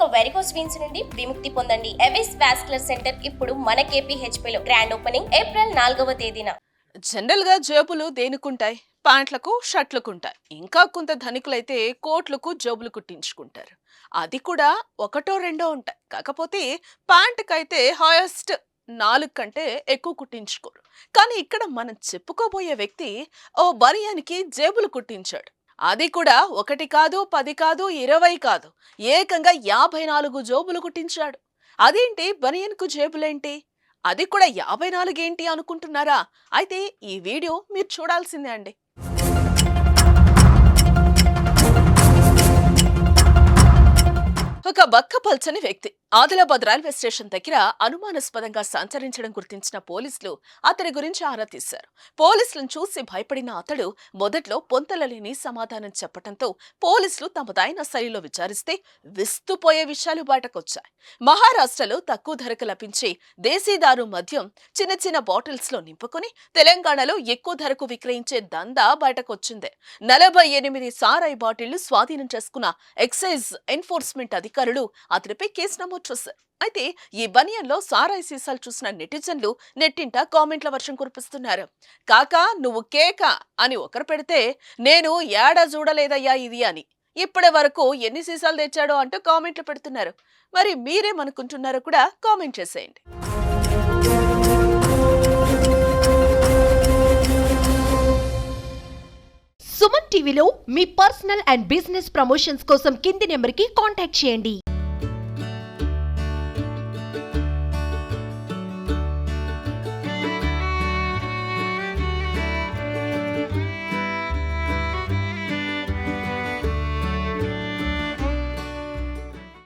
ఇక varicose veins నుండి విముక్తి పొందండి. ఎవిస్ వాస్కులర్ సెంటర్ ఇప్పుడు మన KPHP లో గ్రాండ్ ఓపెనింగ్ ఏప్రిల్ 4వ తేదీన. జనరల్ గా జేబులు దేనికుంటాయి? ప్యాంట్లకు, షర్ట్లకుంటాయి. ఇంకా కొంత ధనికులైతే కోట్లకు జేబులు కుట్టించుకుంటారు. అది కూడా ఒకటో రెండో ఉంటాయి. కాకపోతే ప్యాంటుకైతే హైయెస్ట్ 4 కంటే ఎక్కువ కుట్టించుకోరు. కానీ ఇక్కడ మనం చెప్పుకోబోయే వ్యక్తి ఓ బనియానికి జేబులు కుట్టించాడు. అది కూడా 1 కాదు, 10 కాదు, 20 కాదు, ఏకంగా 54 జేబులు కుట్టించాడు. అదేంటి బనియన్కు జేబులేంటి? అది కూడా 54 ఏంటి అనుకుంటున్నారా? అయితే ఈ వీడియో మీరు చూడాల్సిందే అండి. ఒక బక్కపల్చని వ్యక్తి ఆదిలాబాద్ రైల్వే స్టేషన్ దగ్గర అనుమానాస్పదంగా సంచరించడం గుర్తించిన పోలీసులు అతడి గురించి ఆరా తీశారు. పోలీసులను చూసి భయపడిన అతడు మొదట్లో పొంతలలేని సమాధానం చెప్పడంతో పోలీసులు తమదైన శైలిలో విచారిస్తే విస్తుపోయే విషయాలు బయటకొచ్చాయి. మహారాష్ట్రలో తక్కువ ధరకు లభించే దేశీదారు మద్యం చిన్న చిన్న బాటిల్స్ లో నింపుకొని తెలంగాణలో ఎక్కువ ధరకు విక్రయించే దందా బయటకొచ్చింది. 48 సారాయి బాటిళ్లు స్వాధీనం చేసుకున్న ఎక్సైజ్ ఎన్ఫోర్స్మెంట్ అధికారులు అతడిపై కేసు నమోదు చేశారు. అయితే ఈ బనియన్లో సారాయి సీసాలు చూసిన నెటిజన్లు నెట్టింట కామెంట్ల వర్షం కురిపిస్తున్నారు. కాకా నువ్వు కేక అని ఒకరు పెడితే, నేను ఏడా చూడలేదయ్యా ఇది అని. ఇప్పటి వరకు ఎన్ని సీసాలు తెచ్చాడో అంటూ కామెంట్లు పెడుతున్నారు. మరి మీరేమనుకుంటున్నారో కూడా కామెంట్ చేసేయండి. సుమన్ టీవీలో మీ పర్సనల్ అండ్ బిజినెస్ ప్రమోషన్స్ కోసం కింది నెంబర్కి కాంటాక్ట్ చేయండి.